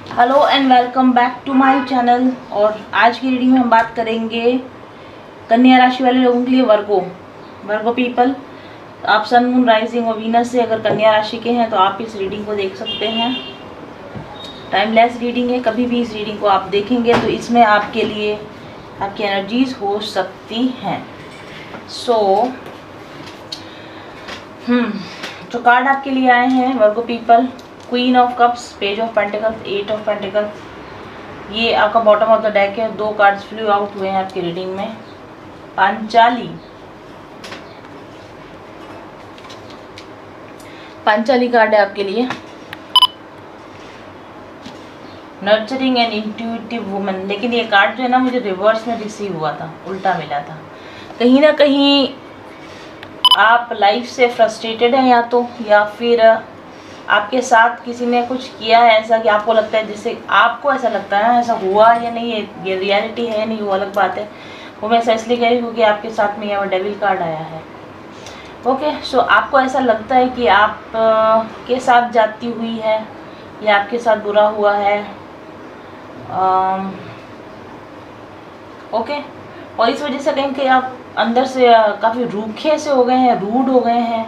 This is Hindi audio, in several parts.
Hello and welcome back to my channel. और आज की रीडिंग में हम बात करेंगे कन्या राशि वाले लोगों के लिए। वर्गो पीपल, आप सन मून राइजिंग और वीनस से अगर कन्या राशि के हैं तो आप इस रीडिंग को देख सकते हैं। टाइमलेस रीडिंग है, कभी भी इस रीडिंग को आप देखेंगे तो इसमें आपके लिए आपकी एनर्जीज हो सकती हैं। जो कार्ड आपके लिए आए हैं Virgo people, queen of cups, page of pentacles, eight of pentacles. ये आपका बॉटम ऑफ द डेक है। दो कार्ड्स फ्लू आउट हुए हैं आपकी रीडिंग में। पांचाली कार्ड है आपके लिए। Nurturing and intuitive woman. लेकिन ये कार्ड जो है ना, मुझे रिवर्स में रिसीव हुआ था, उल्टा मिला था। कहीं ना कहीं आप लाइफ से फ्रस्ट्रेटेड हैं या फिर आपके साथ किसी ने कुछ किया है ऐसा कि आपको लगता है, जिससे आपको ऐसा लगता है ना, ऐसा हुआ या नहीं है, ये रियलिटी है नहीं, वो अलग बात है। वो मैं ऐसा इसलिए कह रही हूँ क्योंकि आपके साथ में यहाँ डेविल कार्ड आया है। ओके, सो आपको ऐसा लगता है कि आप के साथ जाती हुई है या आपके साथ बुरा हुआ है। ओके, और इस वजह से कहीं कि आप अंदर से काफ़ी रूखे से हो गए हैं, रूड हो गए हैं।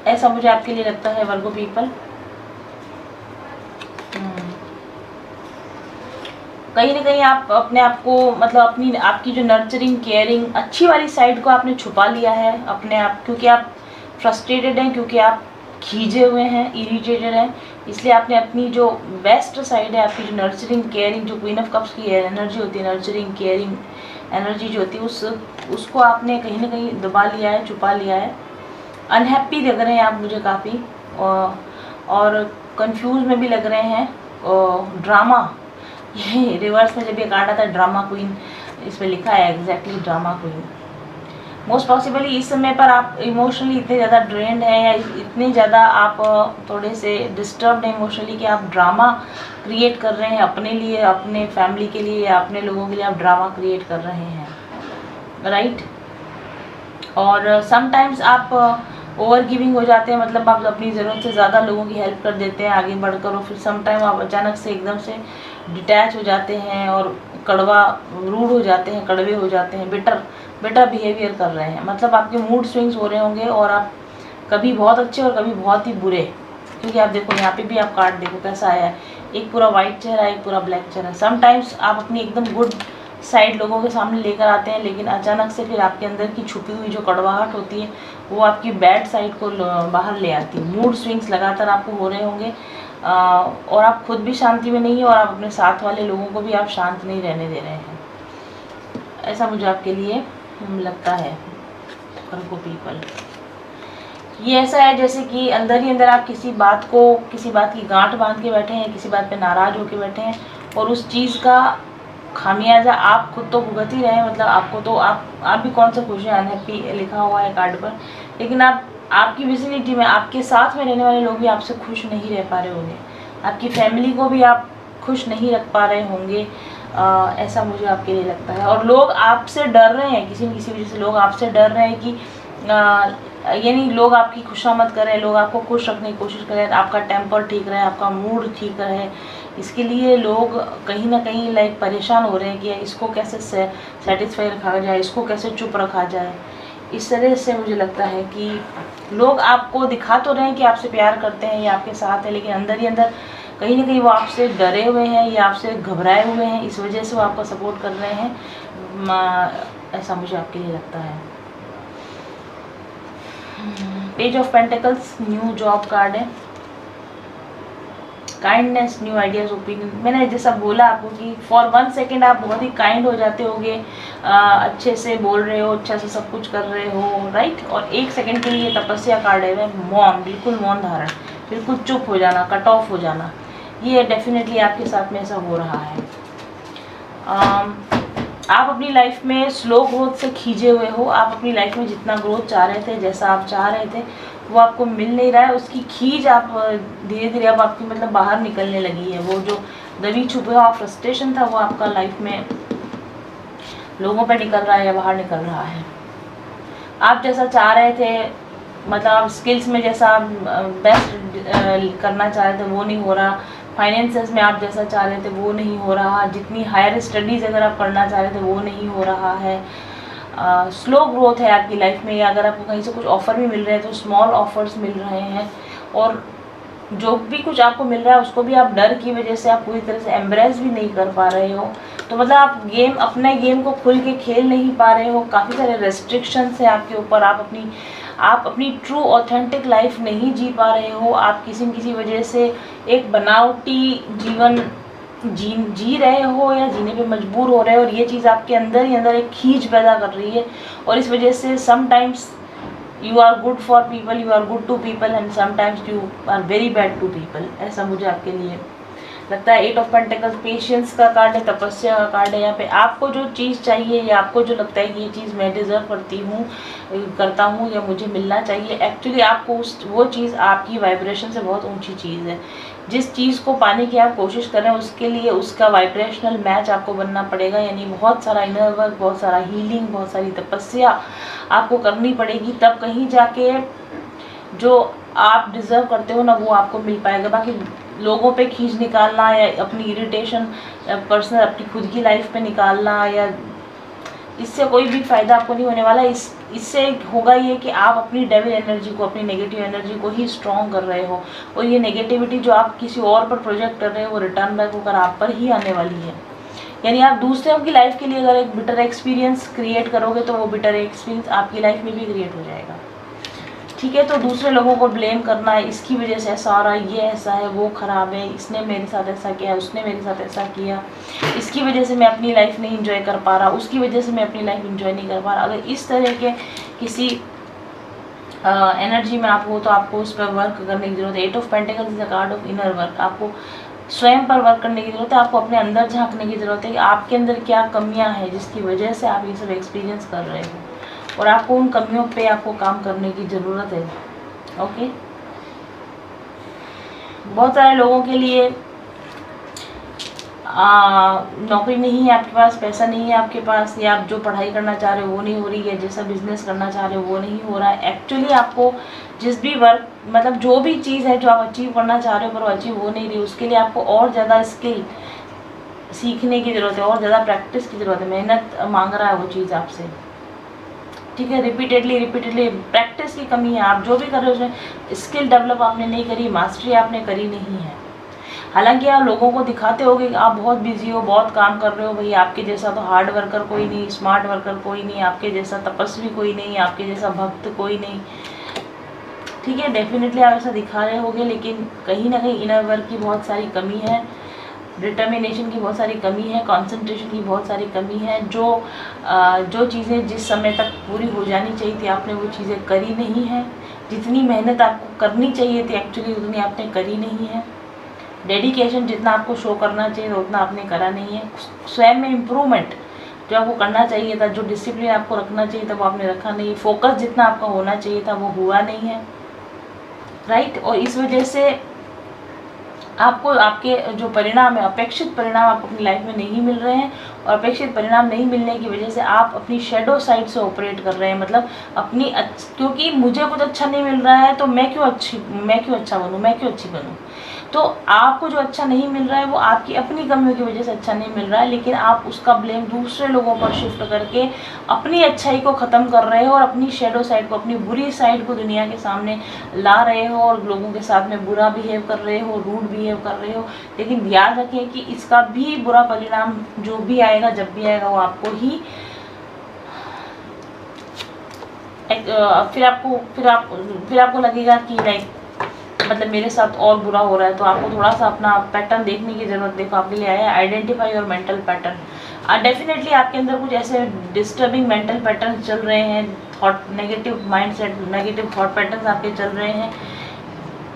ऐसा मुझे आपके लिए लगता है वर्गो पीपल। कहीं ना कहीं आप अपने आप को, मतलब अपनी आपकी जो नर्चरिंग केयरिंग अच्छी वाली साइड को आपने छुपा लिया है अपने आप, क्योंकि आप फ्रस्ट्रेटेड हैं, क्योंकि आप खींचे हुए हैं, इरिटेटेड हैं। इसलिए आपने अपनी जो बेस्ट साइड है, आपकी जो नर्चरिंग केयरिंग, जो क्वीन ऑफ कप्स की एनर्जी होती है, नर्चरिंग केयरिंग एनर्जी जो होती है, उसको आपने कहीं ना कहीं दबा लिया है, छुपा लिया है। अनहैप्पी लग रहे हैं आप मुझे काफ़ी, और कंफ्यूज में भी लग रहे हैं। ड्रामा, ये रिवर्स में जब ये कार्ड आता है ड्रामा क्वीन, इसमें लिखा है exactly drama queen. Most possibly इस समय पर आप इमोशनली इतने ज़्यादा ड्रेन्ड हैं या इतने ज़्यादा आप थोड़े से डिस्टर्ब्ड हैं इमोशनली कि आप ड्रामा क्रिएट कर रहे हैं अपने लिए, अपने फैमिली के लिए या अपने लोगों के लिए आप ड्रामा क्रिएट कर रहे हैं, राइट। और समटाइम्स आप ओवर गिविंग हो जाते हैं, मतलब आप अपनी ज़रूरत से ज़्यादा लोगों की हेल्प कर देते हैं आगे बढ़कर, और फिर समटाइम आप अचानक से एकदम से डिटैच हो जाते हैं और कड़वा रूड हो जाते हैं, कड़वे हो जाते हैं, बिटर बिहेवियर कर रहे हैं। मतलब आपके मूड स्विंग्स हो रहे होंगे और आप कभी बहुत अच्छे और कभी बहुत ही बुरे। क्योंकि आप देखो यहाँ पे भी आप कार्ड देखो कैसा आया है, एक पूरा वाइट चेहरा, एक पूरा ब्लैक चेहरा। समटाइम्स आप अपनी एकदम गुड साइड लोगों के सामने लेकर आते हैं, लेकिन अचानक से फिर आपके अंदर की छुपी हुई जो कड़वाहट होती है वो आपकी बैड साइड को बाहर ले आती है। मूड स्विंग्स लगातार आपको हो रहे होंगे, और आप खुद भी शांति में नहीं है और आप अपने साथ वाले लोगों को भी आप शांत नहीं रहने दे रहे हैं। ऐसा मुझे आपके लिए लगता है वर्गो पीपल। ये ऐसा है जैसे कि अंदर ही अंदर आप किसी बात की गांठ बांध के बैठे हैं, किसी बात पे नाराज होके बैठे हैं, और उस चीज़ का खामियाजा आप खुद तो भुगत ही रहे हैं। मतलब आपको तो आप भी कौन सा खुश हैं, अनहैप्पी लिखा हुआ है कार्ड पर, लेकिन आपकी विसिनिटी में आपके साथ में रहने वाले लोग भी आपसे खुश नहीं रह पा रहे होंगे, आपकी फैमिली को भी आप खुश नहीं रख पा रहे होंगे। ऐसा मुझे आपके लिए लगता है। और लोग आपसे डर रहे हैं, किसी न किसी वजह से लोग आपसे डर रहे हैं कि यानी लोग आपकी खुशामद करें, लोग आपको खुश रखने की कोशिश करें, आपका टेम्पर ठीक रहे, आपका मूड ठीक रहे। इसके लिए लोग कहीं ना कहीं लाइक परेशान हो रहे हैं कि इसको कैसे सेटिस्फाई रखा जाए, इसको कैसे चुप रखा जाए। इस तरह से मुझे लगता है कि लोग आपको दिखा तो रहे हैं कि आपसे प्यार करते हैं या आपके साथ है, लेकिन अंदर ही अंदर कहीं ना कहीं वो आपसे डरे हुए हैं या आपसे घबराए हुए हैं, इस वजह से वो आपका सपोर्ट कर रहे हैं। ऐसा मुझे आपके लिए लगता है। Page of pentacles, new job card है। Kindness, new ideas, opinion. मैंने जैसा बोला आपको कि फॉर 1 सेकेंड आप बहुत ही काइंड हो जाते होगे, अच्छे से बोल रहे हो, अच्छा से सब कुछ कर रहे हो, राइट। और 1 सेकेंड के लिए तपस्या कार्ड है, मौन, बिल्कुल मौन धारण, बिल्कुल चुप हो जाना, कट ऑफ हो जाना। ये डेफिनेटली आपके साथ में ऐसा हो रहा है। आप अपनी लाइफ में स्लो ग्रोथ से खींचे हुए हो। आप अपनी लाइफ में जितना ग्रोथ चाह रहे थे, जैसा आप चाह रहे थे, वो आपको मिल नहीं रहा है। उसकी खींच आप धीरे धीरे अब आपकी मतलब बाहर निकलने लगी है। वो जो दबी छुपा हुआ फ्रस्ट्रेशन था वो आपका लाइफ में लोगों पे निकल रहा है या बाहर निकल रहा है। आप जैसा चाह रहे थे मतलब आप स्किल्स में जैसा आप बेस्ट करना चाह रहे थे वो नहीं हो रहा, फाइनेंसेस में आप जैसा चाह रहे थे वो नहीं हो रहा, जितनी हायर स्टडीज़ अगर आप करना चाह रहे थे वो नहीं हो रहा है, स्लो ग्रोथ है आपकी लाइफ में, या अगर आपको कहीं से कुछ ऑफ़र भी मिल रहे हैं तो स्मॉल ऑफर्स मिल रहे हैं, और जो भी कुछ आपको मिल रहा है उसको भी आप डर की वजह से आप पूरी तरह से एम्ब्रेस भी नहीं कर पा रहे हो। तो मतलब आप अपने गेम को खुल के खेल नहीं पा रहे हो, काफ़ी सारे रेस्ट्रिक्शंस हैं आपके ऊपर, आप अपनी ट्रू ऑथेंटिक लाइफ नहीं जी पा रहे हो, आप किसी न किसी वजह से एक बनावटी जीवन जी रहे हो या जीने पे मजबूर हो रहे हो, और ये चीज़ आपके अंदर ही अंदर एक खींच पैदा कर रही है, और इस वजह से sometimes you are good for people, you are good to people, and sometimes you are very bad to people। ऐसा मुझे आपके लिए लगता है। 8 ऑफ पेंटिकल्स पेशेंस का कार्ड है, तपस्या का कार्ड है। यहाँ पे आपको जो चीज़ चाहिए या आपको जो लगता है कि ये चीज़ मैं डिज़र्व करता हूँ या मुझे मिलना चाहिए, एक्चुअली आपको वो चीज़ आपकी वाइब्रेशन से बहुत ऊंची चीज़ है। जिस चीज़ को पाने की आप कोशिश कर रहे हैं उसके लिए उसका वाइब्रेशनल मैच आपको बनना पड़ेगा, यानी बहुत सारा इनर वर्क, बहुत सारा हीलिंग, बहुत सारी तपस्या आपको करनी पड़ेगी, तब कहीं जाके जो आप डिज़र्व करते हो ना वो आपको मिल पाएगा। बाकी लोगों पे खींच निकालना या अपनी इरिटेशन पर्सनल अपनी खुद की लाइफ पे निकालना, या इससे कोई भी फ़ायदा आपको नहीं होने वाला। इससे होगा ये कि आप अपनी डेविल एनर्जी को, अपनी नेगेटिव एनर्जी को ही स्ट्रॉन्ग कर रहे हो, और ये नेगेटिविटी जो आप किसी और पर प्रोजेक्ट कर रहे हो वो रिटर्न बैक होकर आप पर ही आने वाली है। यानी आप दूसरों की लाइफ के लिए अगर एक बिटर एक्सपीरियंस क्रिएट करोगे तो वो बिटर एक्सपीरियंस आपकी लाइफ में भी क्रिएट हो जाएगा। ठीक है, तो दूसरे लोगों को ब्लेम करना है, इसकी वजह से ऐसा हो रहा है, ये ऐसा है, वो ख़राब है, इसने मेरे साथ ऐसा किया, उसने मेरे साथ ऐसा किया, इसकी वजह से मैं अपनी लाइफ नहीं इंजॉय कर पा रहा, उसकी वजह से मैं अपनी लाइफ इंजॉय नहीं कर पा रहा। अगर इस तरह के किसी एनर्जी में आप हो तो आपको उस पर वर्क करने की ज़रूरत है। 8 of pentacles is a card of inner work. आपको स्वयं पर वर्क करने की ज़रूरत है, आपको अपने अंदर झांकने की ज़रूरत है कि आपके अंदर क्या कमियां हैं जिसकी वजह से आप ये सब एक्सपीरियंस कर रहे हो, और आपको उन कमियों पे आपको काम करने की ज़रूरत है। ओके, बहुत सारे लोगों के लिए नौकरी नहीं है आपके पास, पैसा नहीं है आपके पास, या आप जो पढ़ाई करना चाह रहे हो वो नहीं हो रही है, जैसा बिजनेस करना चाह रहे हो वो नहीं हो रहा है। एक्चुअली आपको जिस भी वर्क मतलब जो भी चीज़ है जो आप अचीव करना चाह रहे हो पर वो अचीव हो नहीं रही, उसके लिए आपको और ज़्यादा स्किल सीखने की ज़रूरत है, और ज़्यादा प्रैक्टिस की ज़रूरत है, मेहनत मांग रहा है वो चीज़ आपसे। ठीक है, रिपीटेडली प्रैक्टिस की कमी है। आप जो भी कर रहे हो उसमें स्किल डेवलप आपने नहीं करी, मास्टरी आपने करी नहीं है। हालांकि आप लोगों को दिखाते हो कि आप बहुत बिजी हो, बहुत काम कर रहे हो, भाई आपके जैसा तो हार्ड वर्कर कोई नहीं, स्मार्ट वर्कर कोई नहीं, आपके जैसा तपस्वी कोई नहीं, आपके जैसा भक्त कोई नहीं। ठीक है, डेफिनेटली आप ऐसा दिखा रहे होगे, लेकिन कहीं ना कहीं इनर वर्क की बहुत सारी कमी है, डिटर्मिनेशन की बहुत सारी कमी है, कंसंट्रेशन की बहुत सारी कमी है। जो चीज़ें जिस समय तक पूरी हो जानी चाहिए थी आपने वो चीज़ें करी नहीं है। जितनी मेहनत आपको करनी चाहिए थी एक्चुअली उतनी आपने करी नहीं है। डेडिकेशन जितना आपको शो करना चाहिए था उतना आपने करा नहीं है। स्वयं में इम्प्रूवमेंट जो आपको करना चाहिए था, जो डिसिप्लिन आपको रखना चाहिए था वो आपने रखा नहीं। फोकस जितना आपका होना चाहिए था वो हुआ नहीं है, राइट। और इस वजह से आपको आपके जो परिणाम है, अपेक्षित परिणाम आपको अपनी लाइफ में नहीं मिल रहे हैं, और अपेक्षित परिणाम नहीं मिलने की वजह से आप अपनी शेडो साइड से ऑपरेट कर रहे हैं। मतलब क्योंकि मुझे कुछ अच्छा नहीं मिल रहा है तो मैं क्यों अच्छा बनूं, मैं क्यों अच्छी बनूं। तो आपको जो अच्छा नहीं मिल रहा है वो आपकी अपनी कमियों की वजह से अच्छा नहीं मिल रहा है, लेकिन आप उसका ब्लेम दूसरे लोगों पर शिफ्ट करके अपनी अच्छाई को ख़त्म कर रहे हो और अपनी शेडो साइड को, अपनी बुरी साइड को दुनिया के सामने ला रहे हो, और लोगों के साथ में बुरा बिहेव कर रहे हो, रूड बिहेव कर रहे हो। लेकिन याद रखें कि इसका भी बुरा परिणाम जो भी आएगा, जब भी आएगा, वो आपको ही फिर आपको लगेगा कि लाइक मतलब मेरे साथ और बुरा हो रहा है। तो आपको थोड़ा सा अपना पैटर्न देखने की ज़रूरत। देखो आपके लिए आया है identify your mental pattern. Definitely आपके अंदर कुछ ऐसे डिस्टर्बिंग मेंटल पैटर्न चल रहे हैं, negative mindset, negative thought pattern आपके चल रहे हैं,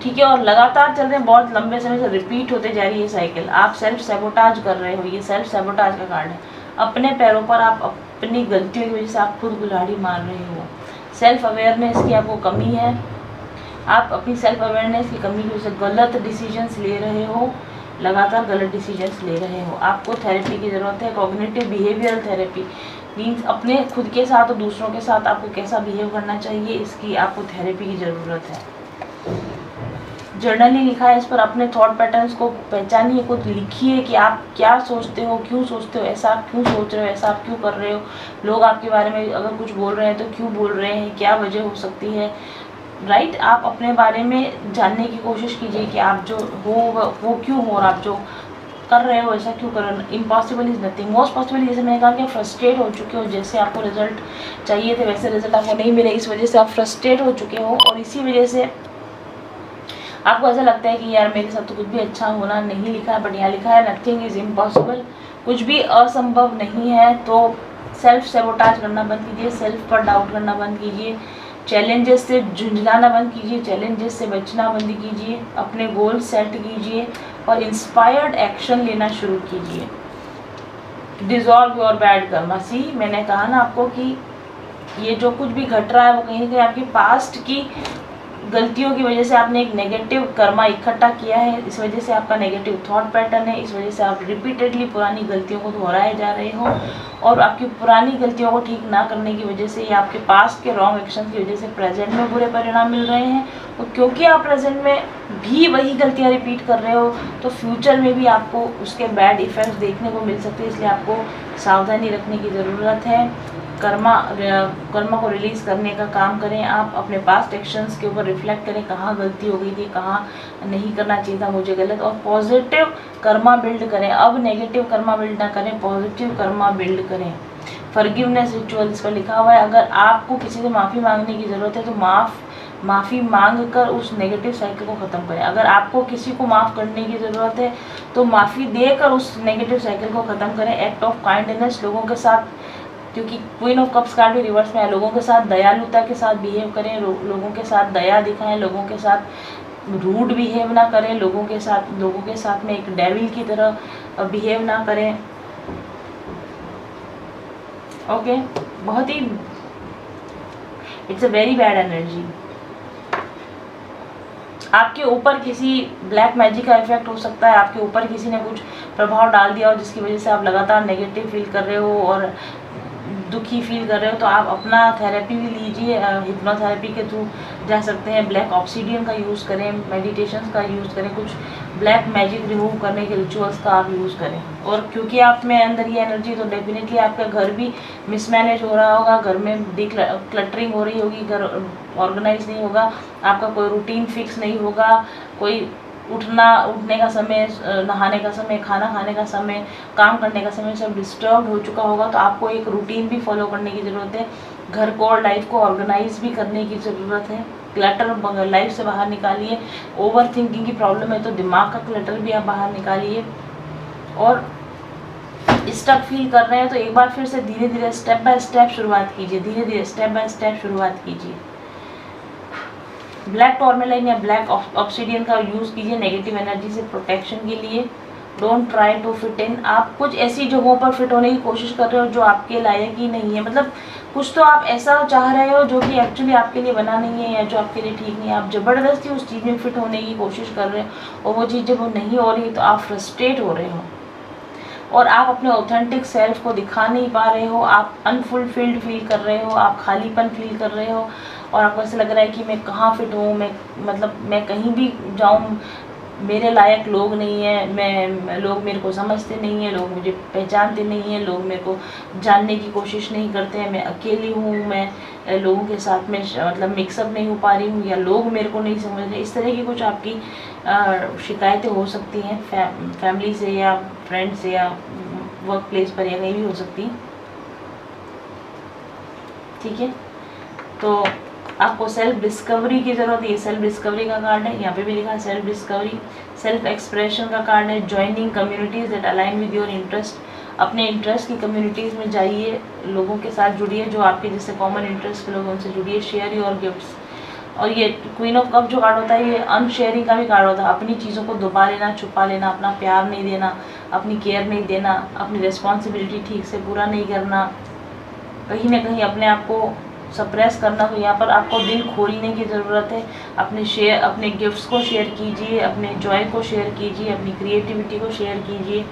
ठीक है, और लगातार चल रहे हैं, बहुत लंबे समय से रिपीट होते जा रही है साइकिल। आप सेल्फ सैबोटाज कर रहे हो, ये सेल्फ सैबोटाज का कार्ड है। अपने पैरों पर आप अपनी गलतियों की वजह से आप खुद कुल्हाड़ी मार रहे हो। सेल्फ अवेयरनेस की आपको कमी है, आप अपनी सेल्फ अवेयरनेस की कमी की वजह से गलत डिसीजंस ले रहे हो, लगातार गलत डिसीजंस ले रहे हो। आपको थेरेपी की ज़रूरत है। कॉग्निटिव बिहेवियरल थेरेपी मीन्स अपने खुद के साथ और दूसरों के साथ आपको कैसा बिहेव करना चाहिए, इसकी आपको थेरेपी की ज़रूरत है। जर्नली लिखा है, इस पर अपने थॉट पैटर्न्स को पहचानिए, खुद लिखिए कि आप क्या सोचते हो, क्यों सोचते हो, ऐसा आप क्यों सोच रहे हो, ऐसा आप क्यों कर रहे हो, लोग आपके बारे में अगर कुछ बोल रहे हैं तो क्यों बोल रहे हैं, क्या वजह हो सकती है, राइट। आप अपने बारे में जानने की कोशिश कीजिए कि आप जो हो वो क्यों हो और आप जो कर रहे हो ऐसा क्यों कर रहे हो। Impossible is nothing, most possible. जैसे मैंने कहा कि फ्रस्ट्रेट हो चुके हो, जैसे आपको रिजल्ट चाहिए थे वैसे रिजल्ट आपको नहीं मिले, इस वजह से आप फ्रस्ट्रेट हो चुके हो और इसी वजह से आपको ऐसा लगता है कि यार मेरे साथ तो कुछ भी अच्छा होना नहीं लिखा है, बट यहाँ लिखा है नथिंग इज़ इम्पॉसिबल, कुछ भी असंभव नहीं है। तो सेल्फ सेबोटाज करना बंद कीजिए, सेल्फ पर डाउट करना बंद कीजिए, चैलेंजेस से झुंझलाना बंद कीजिए, चैलेंजेस से बचना बंद कीजिए, अपने गोल सेट कीजिए और इंस्पायर्ड एक्शन लेना शुरू कीजिए। Dissolve your bad karma. See मैंने कहा ना आपको कि ये जो कुछ भी घट रहा है वो कहीं ना कहीं आपकी पास्ट की गलतियों की वजह से आपने एक नेगेटिव कर्मा इकट्ठा किया है, इस वजह से आपका नेगेटिव थॉट पैटर्न है, इस वजह से आप रिपीटेडली पुरानी गलतियों को दोहराए जा रहे हो और आपकी पुरानी गलतियों को ठीक ना करने की वजह से या आपके पास्ट के रॉन्ग एक्शन की वजह से प्रेजेंट में बुरे परिणाम मिल रहे हैं। और क्योंकि आप प्रेजेंट में भी वही गलतियाँ रिपीट कर रहे हो तो फ्यूचर में भी आपको उसके बैड इफ़ेक्ट्स देखने को मिल सकते हैं, इसलिए आपको सावधानी रखने की ज़रूरत है। कर्मा को रिलीज़ करने का काम करें। आप अपने पास्ट एक्शंस के ऊपर रिफ्लेक्ट करें, कहाँ गलती हो गई थी, कहाँ नहीं करना चाहिए था मुझे गलत, और पॉजिटिव कर्मा बिल्ड करें। अब नेगेटिव कर्मा बिल्ड ना करें, पॉजिटिव कर्मा बिल्ड करें। फॉरगिवनेस रिचुअल इस पर लिखा हुआ है, अगर आपको किसी से माफ़ी मांगने की ज़रूरत है तो माफ़ी मांग कर उस नेगेटिव साइकिल को ख़त्म करें। अगर आपको किसी को माफ़ करने की ज़रूरत है तो माफ़ी देकर उस नेगेटिव साइकिल को ख़त्म करें। एक्ट ऑफ काइंडनेस, लोगों के साथ, क्योंकि क्वीन ऑफ कप्स कार्ड भी रिवर्स में है, लोगों के साथ दयालुता के साथ बिहेव करें, लोगों के साथ दया दिखाएं, लोगों के साथ रूड बिहेव ना करें, लोगों के साथ में एक डेविल की तरह बिहेव ना करें। ओके, बहुत ही it's a very bad energy. आपके ऊपर किसी ब्लैक मैजिक का इफेक्ट हो सकता है, आपके ऊपर किसी ने कुछ प्रभाव डाल दिया हो जिसकी वजह से आप लगातार नेगेटिव फील कर रहे हो और दुखी फील कर रहे हो, तो आप अपना थेरेपी भी लीजिए। हिप्नोथेरेपी के थ्रू जा सकते हैं, ब्लैक ऑब्सीडियन का यूज़ करें, मेडिटेशन का यूज़ करें, कुछ ब्लैक मैजिक रिमूव करने के रिचुअल्स का आप यूज़ करें। और क्योंकि आप में अंदर ये एनर्जी, तो डेफिनेटली आपका घर भी मिसमैनेज हो रहा होगा, घर में क्लटरिंग हो रही होगी, घर ऑर्गेनाइज नहीं होगा, आपका कोई रूटीन फिक्स नहीं होगा, कोई उठने का समय, नहाने का समय, खाना खाने का समय, काम करने का समय सब डिस्टर्ब हो चुका होगा। तो आपको एक रूटीन भी फॉलो करने की ज़रूरत है, घर को और लाइफ को ऑर्गेनाइज भी करने की ज़रूरत है। क्लटर लाइफ से बाहर निकालिए। ओवर थिंकिंग की प्रॉब्लम है तो दिमाग का क्लटर भी आप बाहर निकालिए। और स्टक फील कर रहे हैं तो एक बार फिर से धीरे धीरे स्टेप बाय स्टेप शुरुआत कीजिए, धीरे धीरे स्टेप बाय स्टेप शुरुआत कीजिए। ब्लैक टॉर्मेलाइन या ब्लैक ऑब्सीडियन का यूज़ कीजिए नेगेटिव एनर्जी से प्रोटेक्शन के लिए। Don't try to fit in. आप कुछ ऐसी जगहों पर फिट होने की कोशिश कर रहे हो जो आपके लायक ही नहीं है, मतलब कुछ तो आप ऐसा चाह रहे हो जो कि एक्चुअली आपके लिए बना नहीं है या जो आपके लिए ठीक नहीं है। आप ज़बरदस्ती उस चीज़ में फिट होने की कोशिश कर रहे हो और वो चीज़ जब वो नहीं हो रही तो आप फ्रस्ट्रेट हो रहे हो और आप अपने ऑथेंटिक सेल्फ को दिखा नहीं पा रहे हो। आप अनफुलफिल्ड फील कर रहे हो, आप खालीपन फील कर रहे हो और आपको ऐसा लग रहा है कि मैं कहाँ फिट हूँ, मैं कहीं भी जाऊँ मेरे लायक लोग नहीं है, लोग मेरे को समझते नहीं हैं, लोग मुझे पहचानते नहीं हैं, लोग मेरे को जानने की कोशिश नहीं करते हैं, मैं अकेली हूँ, मैं लोगों के साथ में मतलब मिक्सअप नहीं हो पा रही हूँ या लोग मेरे को नहीं समझ रहे। इस तरह की कुछ आपकी शिकायतें हो सकती हैं फैमिली से या फ्रेंड से या वर्क प्लेस पर या कहीं भी हो सकती हैं। ठीक है, तो आपको सेल्फ डिस्कवरी की ज़रूरत है। ये सेल्फ डिस्कवरी का कार्ड है, यहाँ पे भी लिखा है सेल्फ डिस्कवरी। सेल्फ एक्सप्रेशन का कार्ड है। Joining communities that align with your interest. अपने इंटरेस्ट की कम्युनिटीज़ में जाइए, लोगों के साथ जुड़िए जो आपके जैसे कॉमन इंटरेस्ट के लोग उनसे जुड़िए। Share your gifts. और ये क्वीन ऑफ कप जो कार्ड होता है ये अनशेयरिंग का भी कार्ड होता है। अपनी चीज़ों को दबा लेना, छुपा लेना, अपना प्यार नहीं देना, अपनी केयर नहीं देना, अपनी रिस्पॉन्सिबिलिटी ठीक से पूरा नहीं करना, कहीं ना कहीं अपने आप को सप्रेस करना, तो यहाँ पर आपको दिल खोलने की ज़रूरत है। अपने गिफ्ट्स को शेयर कीजिए, अपने जॉय को शेयर कीजिए, अपनी क्रिएटिविटी को शेयर कीजिए,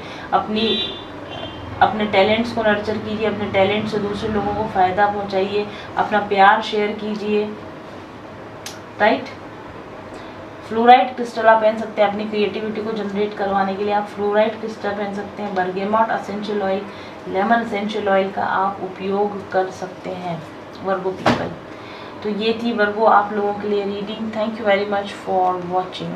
अपने टैलेंट्स को नर्चर कीजिए, अपने टैलेंट से दूसरे लोगों को फ़ायदा पहुँचाइए, अपना प्यार शेयर कीजिए, राइट। फ्लोराइड क्रिस्टल आप पहन सकते हैं अपनी क्रिएटिविटी को जनरेट करवाने के लिए। आप फ्लोराइड क्रिस्टल पहन सकते हैं, bergamot essential oil, lemon essential oil का आप उपयोग कर सकते हैं वर्गो पीपल। तो ये थी वर्गो आप लोगों के लिए reading. Thank you very much for watching.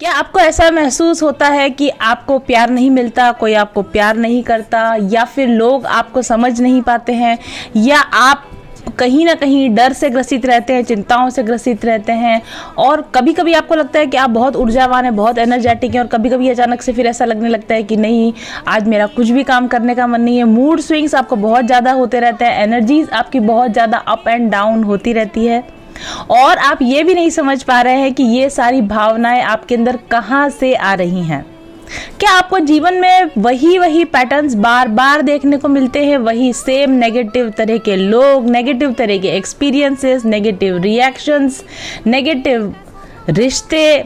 क्या आपको ऐसा महसूस होता है कि आपको प्यार नहीं मिलता, कोई आपको प्यार नहीं करता, या फिर लोग आपको समझ नहीं पाते हैं, या आप कहीं ना कहीं डर से ग्रसित रहते हैं, चिंताओं से ग्रसित रहते हैं, और कभी कभी आपको लगता है कि आप बहुत ऊर्जावान हैं, बहुत एनर्जेटिक हैं, और कभी कभी अचानक से फिर ऐसा लगने लगता है कि नहीं, आज मेरा कुछ भी काम करने का मन नहीं है। मूड स्विंग्स आपको बहुत ज़्यादा होते रहते हैं, एनर्जीज आपकी बहुत ज़्यादा अप एंड डाउन होती रहती है, और आप ये भी नहीं समझ पा रहे हैं कि ये सारी भावनाएं आपके अंदर कहाँ से आ रही हैं। क्या आपको जीवन में वही पैटर्न्स बार बार देखने को मिलते हैं, वही सेम नेगेटिव तरह के लोग, नेगेटिव तरह के एक्सपीरियंसेस, नेगेटिव रिएक्शंस, नेगेटिव रिश्ते,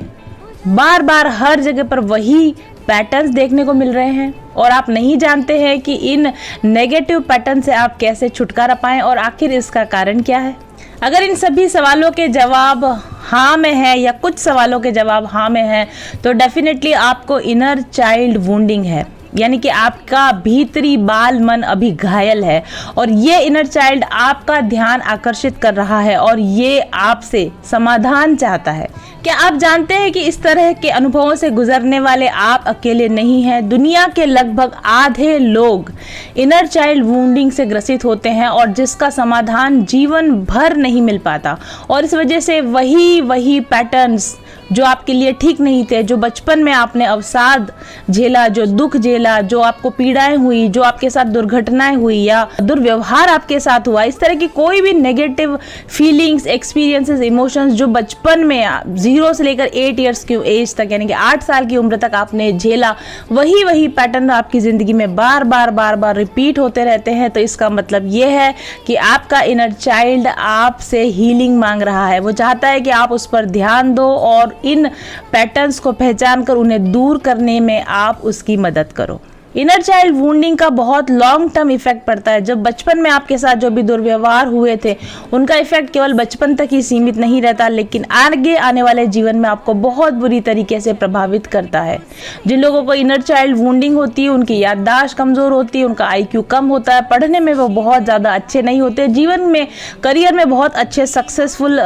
बार बार हर जगह पर वही पैटर्न्स देखने को मिल रहे हैं, और आप नहीं जानते हैं कि इन नेगेटिव पैटर्न से आप कैसे छुटकारा पाएं, और आखिर इसका कारण क्या है? अगर इन सभी सवालों के जवाब हाँ में है, या कुछ सवालों के जवाब हाँ में है, तो डेफिनेटली आपको इनर चाइल्ड वुंडिंग है, यानी कि आपका भीतरी बाल मन अभी घायल है, और ये इनर चाइल्ड आपका ध्यान आकर्षित कर रहा है, और ये आपसे समाधान चाहता है। क्या आप जानते हैं कि इस तरह के अनुभवों से गुजरने वाले आप अकेले नहीं हैं? दुनिया के लगभग आधे लोग इनर चाइल्ड वुंडिंग से ग्रसित होते हैं, और जिसका समाधान जीवन भर नहीं मिल पाता, और इस वजह से वही पैटर्न्स जो आपके लिए ठीक नहीं थे, जो बचपन में आपने अवसाद झेला, जो दुख झेला, जो आपको पीड़ाएं हुई, जो आपके साथ दुर्घटनाएं हुई, या दुर्व्यवहार आपके साथ हुआ, इस तरह की कोई भी नेगेटिव फीलिंग्स, एक्सपीरियंसेस, इमोशंस जो बचपन में 0 से लेकर 8 ईयर्स की एज तक, यानी कि 8 साल की उम्र तक आपने झेला, वही पैटर्न आपकी ज़िंदगी में बार बार रिपीट होते रहते हैं। तो इसका मतलब ये है कि आपका इनर चाइल्ड आपसे हीलिंग मांग रहा है। वो चाहता है कि आप उस पर ध्यान दो, और इन पैटर्न्स को पहचान कर उन्हें दूर करने में आप उसकी मदद करो। इनर चाइल्ड वुंडिंग का बहुत लॉन्ग टर्म इफेक्ट पड़ता है। जब बचपन में आपके साथ जो भी दुर्व्यवहार हुए थे, उनका इफेक्ट केवल बचपन तक ही सीमित नहीं रहता, लेकिन आगे आने वाले जीवन में आपको बहुत बुरी तरीके से प्रभावित करता है। जिन लोगों को इनर चाइल्ड वुंडिंग होती है, उनकी याददाश्त कमज़ोर होती है, उनका IQ कम होता है, पढ़ने में वो बहुत ज़्यादा अच्छे नहीं होते, जीवन में, करियर में बहुत अच्छे सक्सेसफुल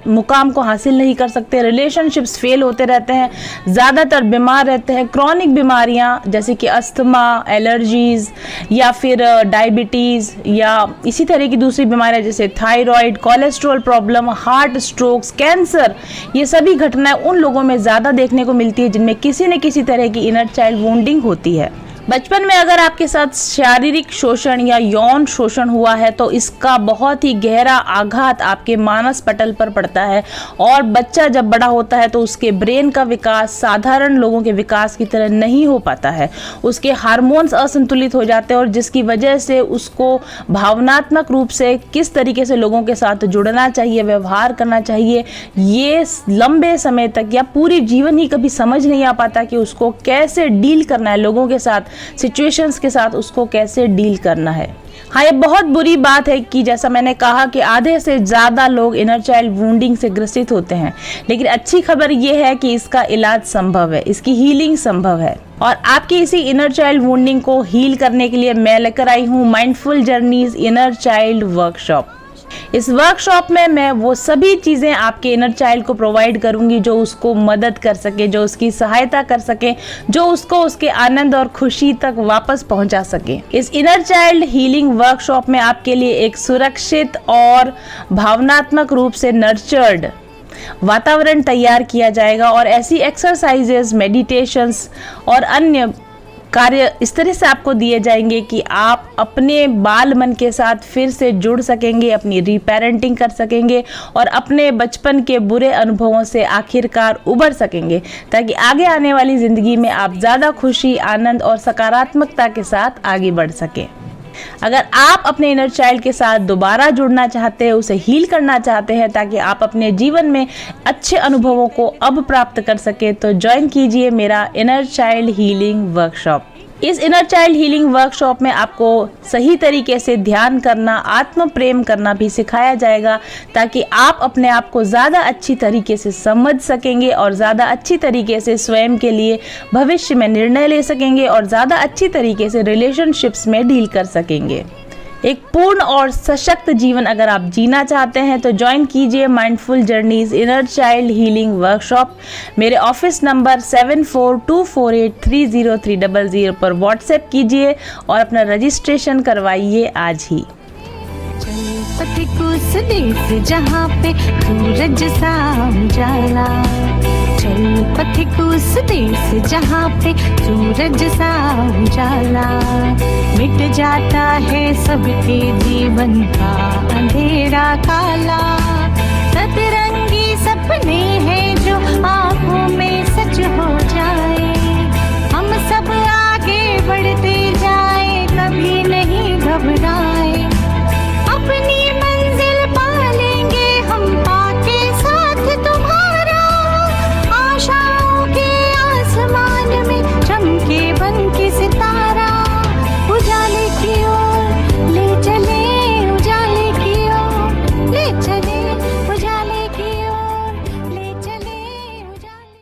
मुकाम को हासिल नहीं कर सकते, रिलेशनशिप्स फेल होते रहते हैं, ज़्यादातर बीमार रहते हैं। क्रॉनिक बीमारियाँ जैसे कि एलर्जीज, या फिर डायबिटीज़, या इसी तरह की दूसरी बीमारियां जैसे thyroid, cholesterol problem, heart strokes, cancer, ये सभी घटनाएं उन लोगों में ज़्यादा देखने को मिलती है जिनमें किसी न किसी तरह की इनर चाइल्ड वुंडिंग होती है। बचपन में अगर आपके साथ शारीरिक शोषण या यौन शोषण हुआ है, तो इसका बहुत ही गहरा आघात आपके मानस पटल पर पड़ता है, और बच्चा जब बड़ा होता है तो उसके ब्रेन का विकास साधारण लोगों के विकास की तरह नहीं हो पाता है। उसके हार्मोन्स असंतुलित हो जाते हैं, और जिसकी वजह से उसको भावनात्मक रूप से किस तरीके से लोगों के साथ जुड़ना चाहिए, व्यवहार करना चाहिए, ये लंबे समय तक या पूरी जीवन ही कभी समझ नहीं आ पाता कि उसको कैसे डील करना है, लोगों के साथ, सिचुएशंस के साथ उसको कैसे डील करना है। हाँ, ये बहुत बुरी बात है कि जैसा मैंने कहा कि आधे से ज़्यादा लोग इनर चाइल्ड वुंडिंग से ग्रसित होते हैं, लेकिन अच्छी खबर ये है कि इसका इलाज संभव है, इसकी हीलिंग संभव है। और आपकी इसी इनर चाइल्ड वुंडिंग को हील करने के लिए मैं लेकर आई हूँ mindful journeys inner child workshop. इस वर्कशॉप में मैं वो सभी चीज़ें आपके इनर चाइल्ड को प्रोवाइड करूंगी जो उसको मदद कर सके, जो उसकी सहायता कर सके, जो उसको उसके आनंद और खुशी तक वापस पहुंचा सके। इस इनर चाइल्ड हीलिंग वर्कशॉप में आपके लिए एक सुरक्षित और भावनात्मक रूप से नर्चर्ड वातावरण तैयार किया जाएगा, और ऐसी एक्सरसाइजेस, मेडिटेशंस और अन्य कार्य इस तरह से आपको दिए जाएंगे कि आप अपने बाल मन के साथ फिर से जुड़ सकेंगे, अपनी रीपेरेंटिंग कर सकेंगे, और अपने बचपन के बुरे अनुभवों से आखिरकार उबर सकेंगे, ताकि आगे आने वाली ज़िंदगी में आप ज़्यादा खुशी, आनंद और सकारात्मकता के साथ आगे बढ़ सकें। अगर आप अपने इनर चाइल्ड के साथ दोबारा जुड़ना चाहते हैं, उसे हील करना चाहते हैं ताकि आप अपने जीवन में अच्छे अनुभवों को अब प्राप्त कर सके, तो ज्वाइन कीजिए मेरा इनर चाइल्ड हीलिंग वर्कशॉप। इस इनर चाइल्ड हीलिंग वर्कशॉप में आपको सही तरीके से ध्यान करना, आत्म प्रेम करना भी सिखाया जाएगा ताकि आप अपने आप को ज़्यादा अच्छी तरीके से समझ सकेंगे और ज़्यादा अच्छी तरीके से स्वयं के लिए भविष्य में निर्णय ले सकेंगे और ज़्यादा अच्छी तरीके से रिलेशनशिप्स में डील कर सकेंगे। एक पूर्ण और सशक्त जीवन अगर आप जीना चाहते हैं तो ज्वाइन कीजिए mindful journeys inner child healing workshop. मेरे ऑफिस नंबर 7424830300 पर व्हाट्सएप कीजिए और अपना रजिस्ट्रेशन करवाइए आज ही। जहाँ पे सूरज सा उजाला, चल पथिक उस देश जहाँ पे सूरज सा उजाला, मिट जाता है सबके जीवन का अंधेरा काला, सतरंगी सपने हैं जो